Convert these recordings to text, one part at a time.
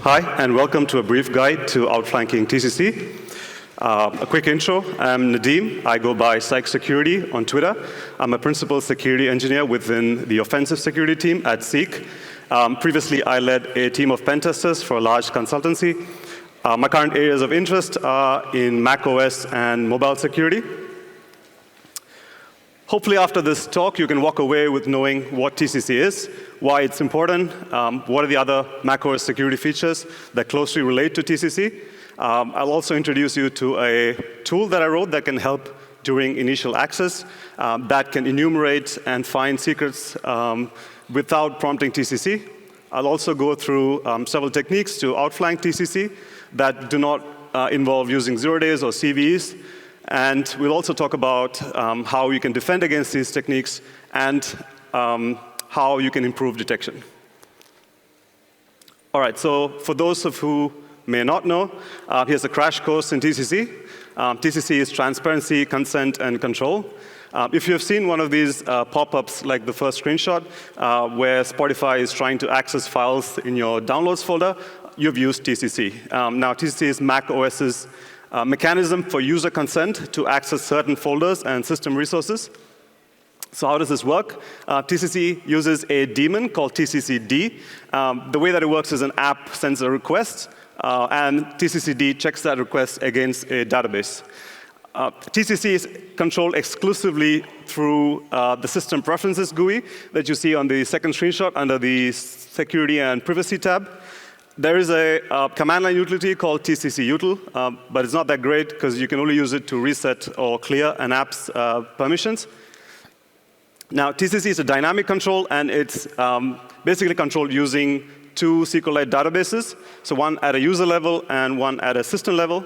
Hi, and welcome to a brief guide to Outflanking TCC. A quick intro, I'm Nadeem. I go by Psych Security on Twitter. I'm a principal security engineer within the offensive security team at Seek. Previously, I led a team of pen testers for a large consultancy. My current areas of interest are in macOS and mobile security. Hopefully after this talk, you can walk away with knowing what TCC is, why it's important, what are the other macOS security features that closely relate to TCC. I'll also introduce you to a tool that I wrote that can help during initial access that can enumerate and find secrets without prompting TCC. I'll also go through several techniques to outflank TCC that do not involve using 0 days or CVEs. And we'll also talk about how you can defend against these techniques and how you can improve detection. All right, so for those of who may not know, here's a crash course in TCC. TCC is transparency, consent, and control. If you have seen one of these pop-ups, like the first screenshot, where Spotify is trying to access files in your downloads folder, you've used TCC. Now, TCC is macOS's mechanism for user consent to access certain folders and system resources. So how does this work? TCC uses a daemon called TCCD. The way that it works is an app sends a request, and TCCD checks that request against a database. TCC is controlled exclusively through the system preferences GUI that you see on the second screenshot under the security and privacy tab. There is a command line utility called TCCutil, but it's not that great because you can only use it to reset or clear an app's permissions. Now, TCC is a dynamic control, and it's basically controlled using two SQLite databases, so one at a user level and one at a system level.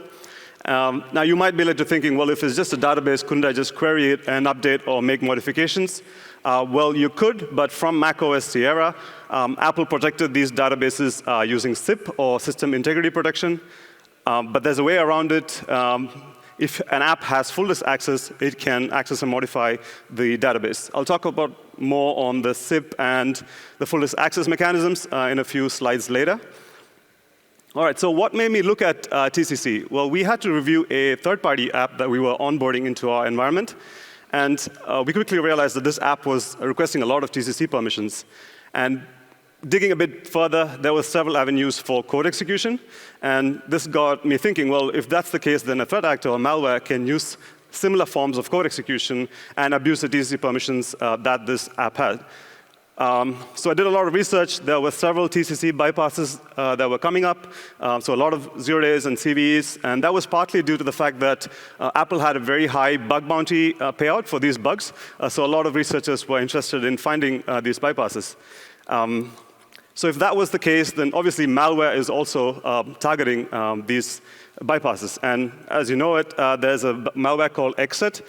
Now, you might be led to thinking, well, if it's just a database, couldn't I just query it and update or make modifications? Well, you could, but from macOS Sierra, Apple protected these databases using SIP, or System Integrity Protection. But there's a way around it. If an app has full disk access, it can access and modify the database. I'll talk about more on the SIP and the full disk access mechanisms in a few slides later. All right, so what made me look at TCC? Well, we had to review a third-party app that we were onboarding into our environment. And we quickly realized that this app was requesting a lot of TCC permissions. And digging a bit further, there were several avenues for code execution. And this got me thinking, well, if that's the case, then a threat actor or malware can use similar forms of code execution and abuse the TCC permissions that this app had. So I did a lot of research. There were several TCC bypasses that were coming up, so a lot of 0 days and CVEs, and that was partly due to the fact that Apple had a very high bug bounty payout for these bugs, so a lot of researchers were interested in finding these bypasses. So if that was the case, then obviously malware is also targeting these bypasses. And as you know it, there's a malware called Exit,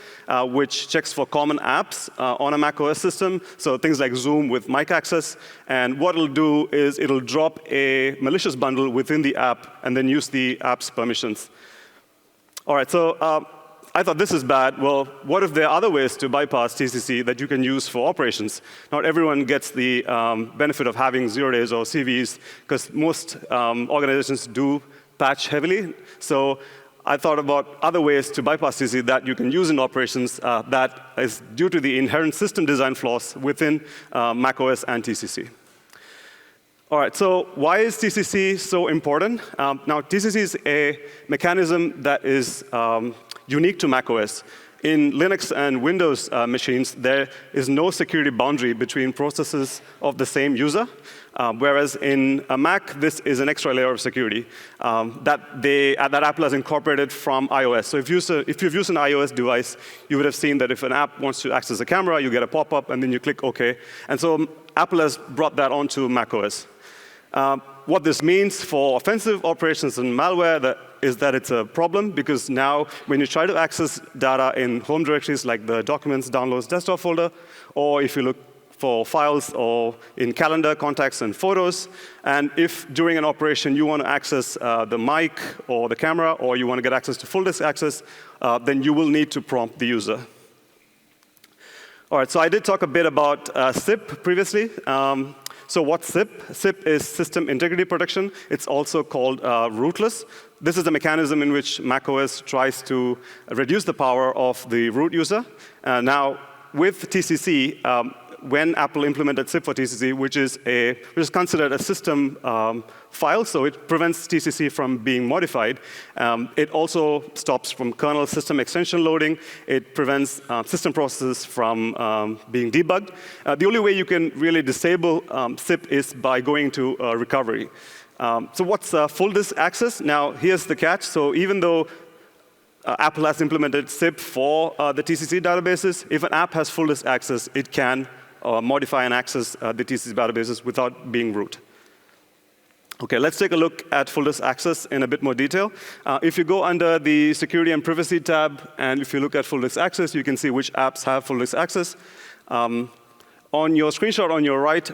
which checks for common apps on a macOS system, so things like Zoom with mic access. And what it'll do is it'll drop a malicious bundle within the app and then use the app's permissions. All right, so I thought this is bad. Well, what if there are other ways to bypass TCC that you can use for operations? Not everyone gets the benefit of having 0 days or CVEs, because most organizations do patch heavily. So I thought about other ways to bypass TCC that you can use in operations that is due to the inherent system design flaws within macOS and TCC. All right, so why is TCC so important? Now, TCC is a mechanism that is unique to macOS. In Linux and Windows machines, there is no security boundary between processes of the same user, whereas in a Mac, this is an extra layer of security that Apple has incorporated from iOS. So if you've used an iOS device, you would have seen that if an app wants to access a camera, you get a pop-up, and then you click OK. And so Apple has brought that onto macOS. What this means for offensive operations and malware is that it's a problem, because now when you try to access data in home directories like the Documents, Downloads, Desktop folder, or if you look for files or in calendar, contacts, and photos, and if during an operation you want to access the mic or the camera, or you want to get access to full disk access, then you will need to prompt the user. All right, so I did talk a bit about SIP previously. So what's SIP? SIP is System Integrity Protection. It's also called rootless. This is the mechanism in which macOS tries to reduce the power of the root user. Now, with TCC, when Apple implemented SIP for TCC, which is considered a system file, so it prevents TCC from being modified. It also stops from kernel system extension loading. It prevents system processes from being debugged. The only way you can really disable SIP is by going to recovery. So what's full disk access? Now, here's the catch. So even though Apple has implemented SIP for the TCC databases, if an app has full disk access, it can modify and access the TCC databases without being root. OK, let's take a look at full disk access in a bit more detail. If you go under the Security and Privacy tab, and if you look at full disk access, you can see which apps have full disk access. On your screenshot on your right,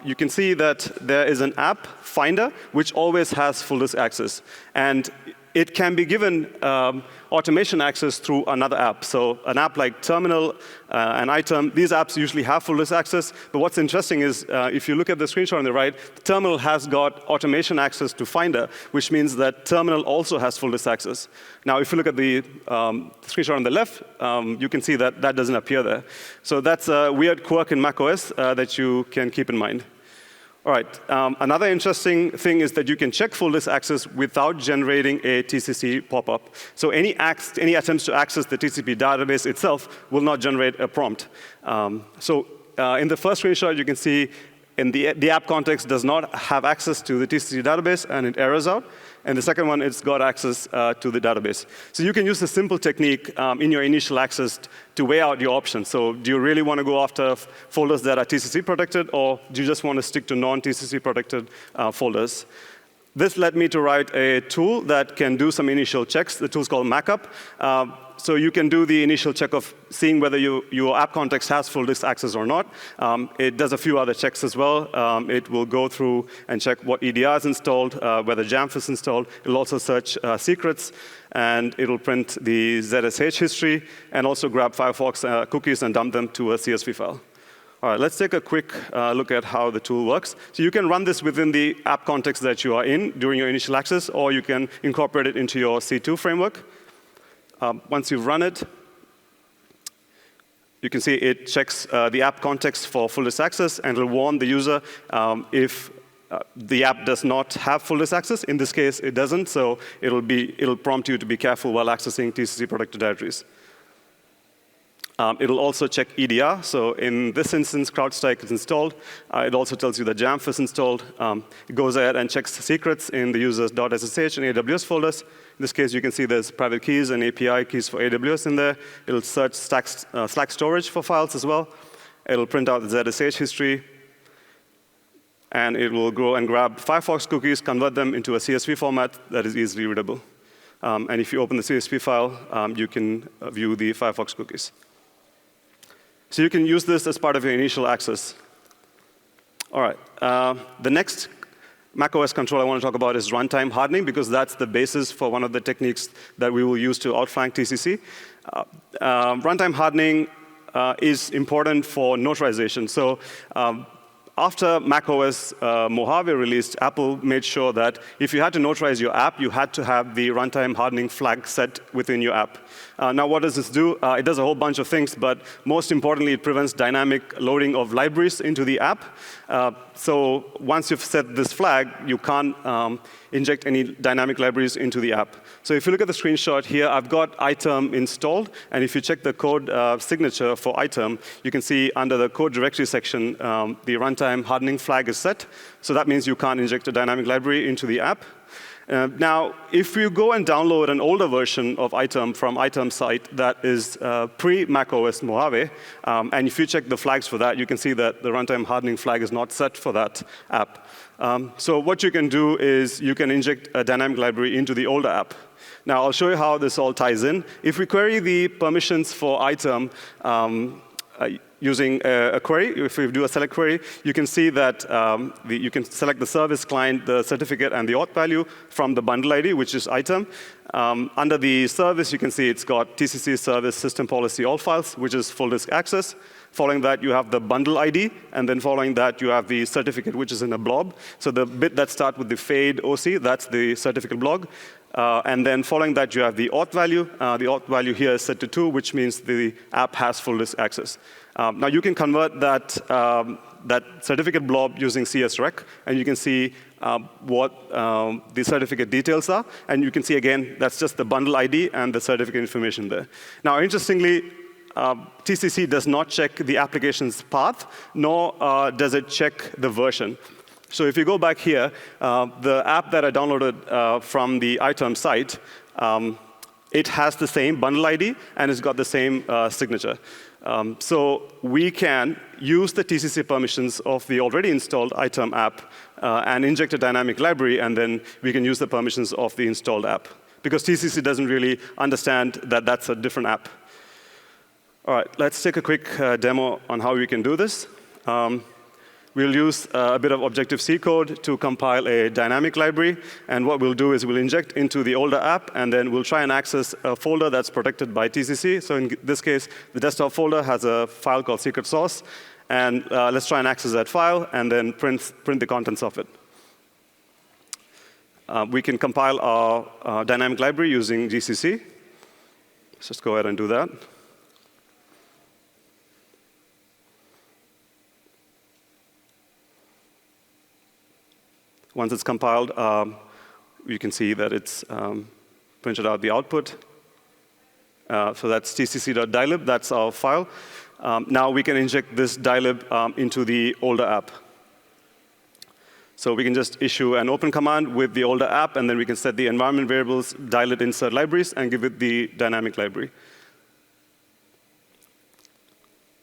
you can see that there is an app finder, which always has full disk access. And it can be given automation access through another app. So an app like Terminal and iTerm, these apps usually have full disk access. But what's interesting is if you look at the screenshot on the right, Terminal has got automation access to Finder, which means that Terminal also has full disk access. Now, if you look at the screenshot on the left, you can see that that doesn't appear there. So that's a weird quirk in macOS that you can keep in mind. All right. Another interesting thing is that you can check full disk access without generating a TCC pop-up. So any attempts to access the TCP database itself will not generate a prompt. In the first screenshot, you can see in the app context does not have access to the TCC database, and it errors out. And the second one, it's got access to the database. So you can use a simple technique in your initial access to weigh out your options. So do you really want to go after folders that are TCC protected, or do you just want to stick to non-TCC protected folders? This led me to write a tool that can do some initial checks. The tool's called Mackup. So you can do the initial check of seeing whether your app context has full disk access or not. It does a few other checks as well. It will go through and check what EDR is installed, whether Jamf is installed. It will also search secrets, and it will print the ZSH history, and also grab Firefox cookies and dump them to a CSV file. All right, let's take a quick look at how the tool works. So you can run this within the app context that you are in during your initial access, or you can incorporate it into your C2 framework. Once you've run it, you can see it checks the app context for full disk access, and it will warn the user if the app does not have full disk access. In this case, it doesn't, so it'll prompt you to be careful while accessing TCC protected directories. It'll also check EDR. So in this instance, CrowdStrike is installed. It also tells you that Jamf is installed. It goes ahead and checks the secrets in the user's .ssh and AWS folders. In this case, you can see there's private keys and API keys for AWS in there. It'll search Slack storage for files as well. It'll print out the ZSH history. And it will go and grab Firefox cookies, convert them into a CSV format that is easily readable. And if you open the CSV file, you can view the Firefox cookies. So you can use this as part of your initial access. All right. The next macOS control I want to talk about is runtime hardening, because that's the basis for one of the techniques that we will use to outflank TCC. Runtime hardening is important for notarization. So after macOS Mojave released, Apple made sure that if you had to notarize your app, you had to have the runtime hardening flag set within your app. Now, what does this do? It does a whole bunch of things, but most importantly, it prevents dynamic loading of libraries into the app. So once you've set this flag, you can't inject any dynamic libraries into the app. So if you look at the screenshot here, I've got iTerm installed. And if you check the code signature for iTerm, you can see under the code directory section, the runtime hardening flag is set. So that means you can't inject a dynamic library into the app. Now, if you go and download an older version of iTerm from iTerm's site that is pre-macOS Mojave, and if you check the flags for that, you can see that the runtime hardening flag is not set for that app. So what you can do is you can inject a dynamic library into the older app. Now, I'll show you how this all ties in. If we query the permissions for iTerm, using a query. If we do a select query, you can see that you can select the service client, the certificate, and the auth value from the bundle ID, which is item. Under the service, you can see it's got TCC service system policy all files, which is full disk access. Following that, you have the bundle ID, and then following that, you have the certificate, which is in a blob. So the bit that starts with the fade OC, that's the certificate blob. And then following that, you have the auth value. The auth value here is set to 2, which means the app has full disk access. Now, you can convert that certificate blob using CSREC, and you can see what the certificate details are. And you can see, again, that's just the bundle ID and the certificate information there. Now, interestingly, TCC does not check the application's path, nor does it check the version. So if you go back here, the app that I downloaded from the item site, it has the same bundle ID, and it's got the same signature. So we can use the TCC permissions of the already installed item app and inject a dynamic library, and then we can use the permissions of the installed app. Because TCC doesn't really understand that that's a different app. All right, let's take a quick demo on how we can do this. We'll use a bit of Objective-C code to compile a dynamic library. And what we'll do is we'll inject into the older app, and then we'll try and access a folder that's protected by TCC. So in this case, the desktop folder has a file called secret source. And let's try and access that file, and then print the contents of it. We can compile our dynamic library using GCC. Let's just go ahead and do that. Once it's compiled, you can see that it's printed out the output. So that's tcc.dylib, that's our file. Now we can inject this dylib into the older app. So we can just issue an open command with the older app, and then we can set the environment variables, dylib insert libraries, and give it the dynamic library.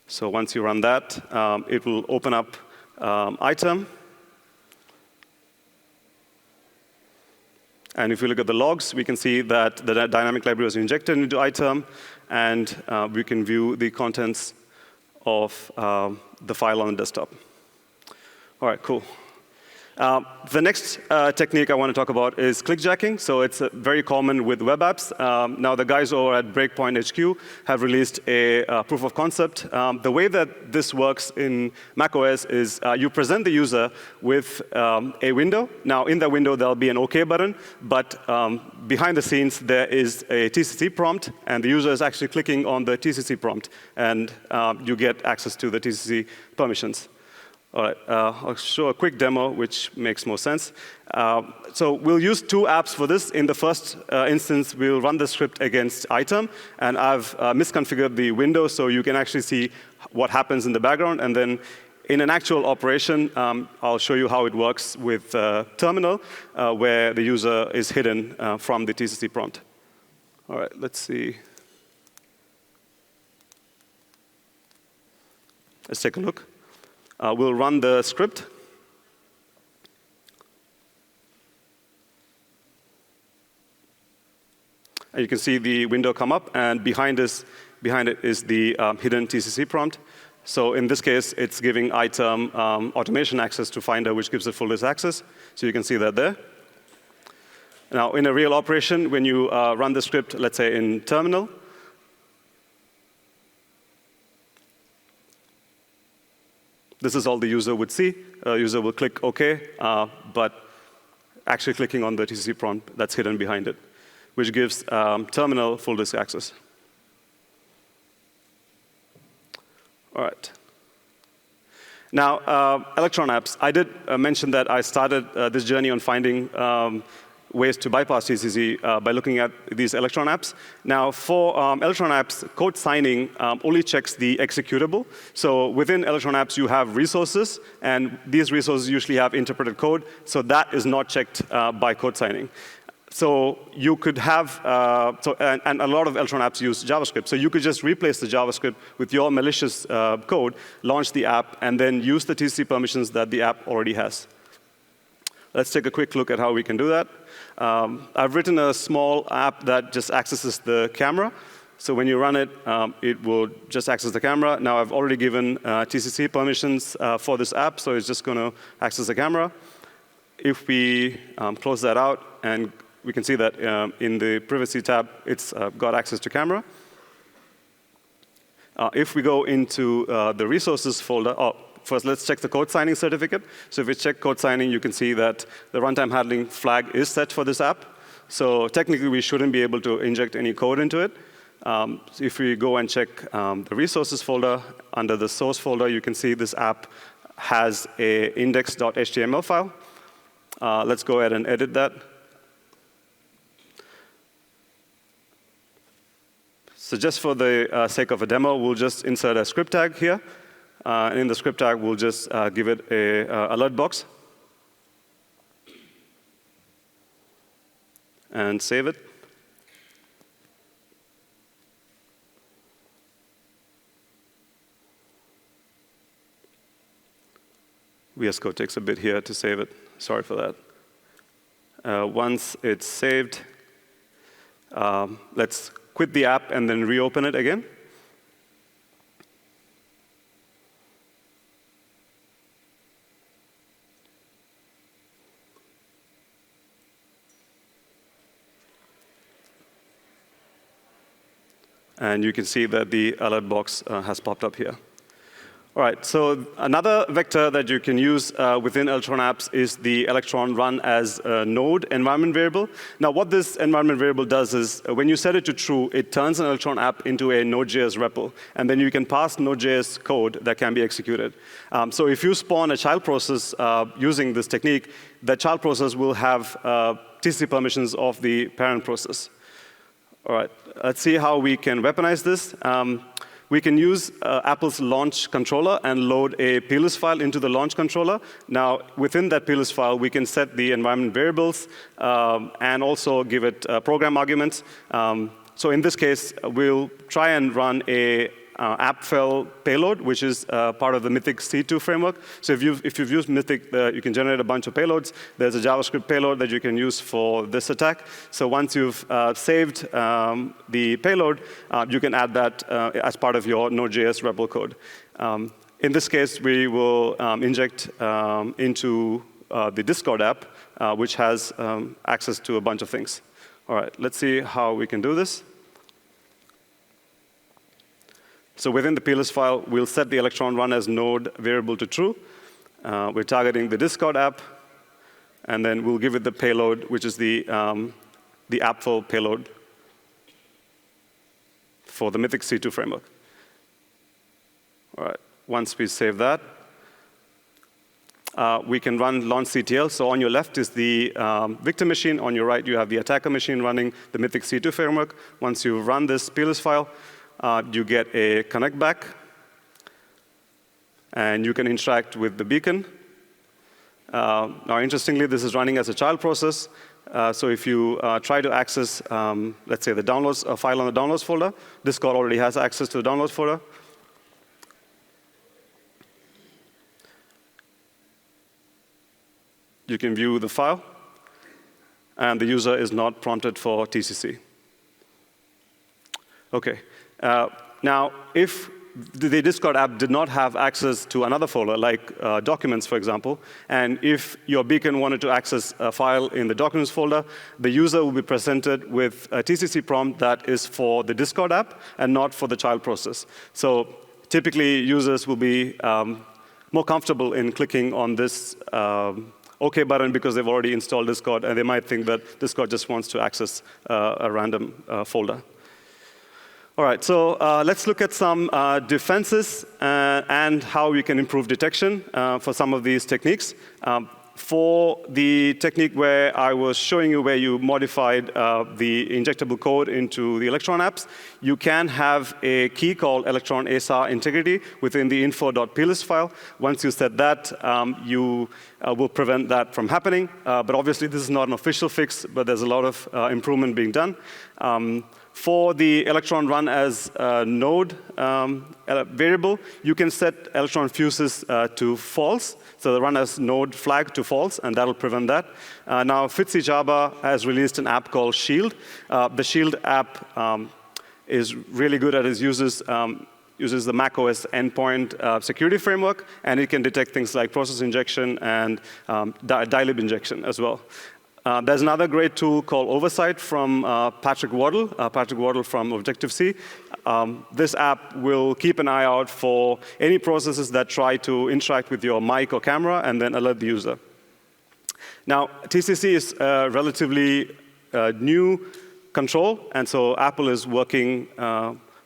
So once you run that, it will open up item. And if we look at the logs, we can see that the dynamic library was injected into item, and we can view the contents of the file on the desktop. All right, cool. The next technique I want to talk about is clickjacking. So it's very common with web apps. Now the guys over at Breakpoint HQ have released a proof of concept. The way that this works in macOS is you present the user with a window. Now in that window there'll be an OK button, but behind the scenes there is a TCC prompt, and the user is actually clicking on the TCC prompt, and you get access to the TCC permissions. All right, I'll show a quick demo, which makes more sense. So we'll use two apps for this. In the first instance, we'll run the script against item, and I've misconfigured the window so you can actually see what happens in the background. And then in an actual operation, I'll show you how it works with terminal, where the user is hidden from the TCC prompt. All right, let's see. Let's take a look. We'll run the script. And you can see the window come up, and behind it is the hidden TCC prompt. So in this case, it's giving item automation access to Finder, which gives it full disk access. So you can see that there. Now, in a real operation, when you run the script, let's say in terminal, this is all the user would see. User will click OK, but actually clicking on the TCC prompt that's hidden behind it, which gives terminal full disk access. All right. Now, Electron apps. I did mention that I started this journey on finding ways to bypass TCC by looking at these Electron apps. Now, for Electron apps, code signing only checks the executable. So within Electron apps, you have resources, and these resources usually have interpreted code. So that is not checked by code signing. So you could have, and a lot of Electron apps use JavaScript. So you could just replace the JavaScript with your malicious code, launch the app, and then use the TCC permissions that the app already has. Let's take a quick look at how we can do that. I've written a small app that just accesses the camera. So when you run it, it will just access the camera. Now I've already given TCC permissions for this app, so it's just going to access the camera. If we close that out, and we can see that in the privacy tab, it's got access to camera. If we go into the resources folder, first let's check the code signing certificate. So if we check code signing, you can see that the runtime handling flag is set for this app. So technically, we shouldn't be able to inject any code into it. So if we go and check the resources folder, under the source folder, you can see this app has a index.html file. Let's go ahead and edit that. So just for the sake of a demo, we'll just insert a script tag here. And in the script tag, we'll just give it a alert box. And save it. VS Code takes a bit here to save it. Sorry for that. Once it's saved, let's quit the app and then reopen it again. And you can see that the alert box has popped up here. All right, so another vector that you can use within Electron apps is the Electron run as a node environment variable. Now, what this environment variable does is when you set it to true, it turns an Electron app into a Node.js REPL. And then you can pass Node.js code that can be executed. So if you spawn a child process using this technique, the child process will have TCC permissions of the parent process. All right, let's see how we can weaponize this. We can use Apple's launch controller and load a plist file into the launch controller. Now, within that plist file, we can set the environment variables and also give it program arguments. So in this case, we'll try and run a app-file payload, which is part of the Mythic C2 framework. So if you've used Mythic, you can generate a bunch of payloads. There's a JavaScript payload that you can use for this attack. So once you've saved the payload, you can add that as part of your Node.js REPL code. In this case, we will inject into the Discord app, which has access to a bunch of things. All right, let's see how we can do this. So within the plist file, we'll set the Electron run as node variable to true. We're targeting the Discord app. And then we'll give it the payload, which is the app-file payload for the Mythic C2 framework. All right, once we save that, we can run launch.ctl. So on your left is the victim machine. On your right, you have the attacker machine running the Mythic C2 framework. Once you run this plist file, you get a connect back, and you can interact with the beacon. Now, interestingly, this is running as a child process. So if you try to access, let's say, the downloads file on the downloads folder, Discord already has access to the downloads folder. You can view the file, and the user is not prompted for TCC. OK. Now, if the Discord app did not have access to another folder, like documents, for example, and if your beacon wanted to access a file in the documents folder, the user will be presented with a TCC prompt that is for the Discord app and not for the child process. So typically, users will be more comfortable in clicking on this OK button because they've already installed Discord, and they might think that Discord just wants to access a random folder. All right, so let's look at some defenses and how we can improve detection for some of these techniques. For the technique where I was showing you where you modified the injectable code into the Electron apps, you can have a key called Electron ASR integrity within the info.plist file. Once you set that, you will prevent that from happening. But obviously, this is not an official fix, but there's a lot of improvement being done. For the Electron run as a node variable, you can set Electron fuses to false. So the run as node flag to false, and that'll prevent that. Now, Fitzy Java has released an app called Shield. The Shield app is really good at is uses the macOS endpoint security framework, and it can detect things like process injection and dilib injection as well. There's another great tool called Oversight from Patrick Wardle from Objective-C. This app will keep an eye out for any processes that try to interact with your mic or camera and then alert the user. Now, TCC is a relatively new control, and so Apple is working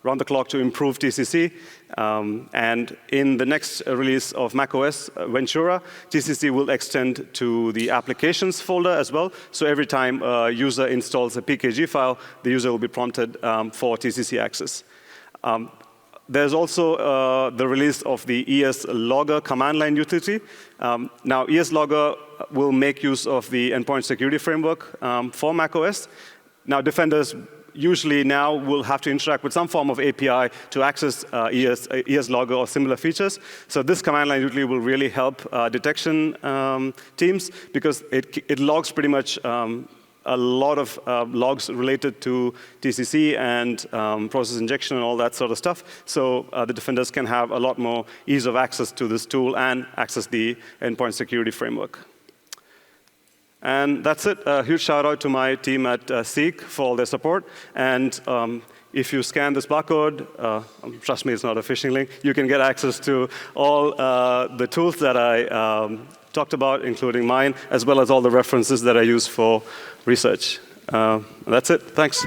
round the clock to improve TCC. And in the next release of macOS Ventura, TCC will extend to the applications folder as well. So every time a user installs a PKG file, the user will be prompted for TCC access. There's also the release of the ES-Logger command line utility. Now, ES-Logger will make use of the endpoint security framework for macOS. Now, defenders usually now will have to interact with some form of API to access ES-Logger or similar features. So this command line utility will really help detection teams because it logs pretty much a lot of logs related to TCC and process injection and all that sort of stuff. So the defenders can have a lot more ease of access to this tool and access the endpoint security framework. And that's it. A huge shout out to my team at Seek for all their support. And if you scan this barcode, trust me, it's not a phishing link, you can get access to all the tools that I talked about, including mine, as well as all the references that I use for research. That's it. Thanks.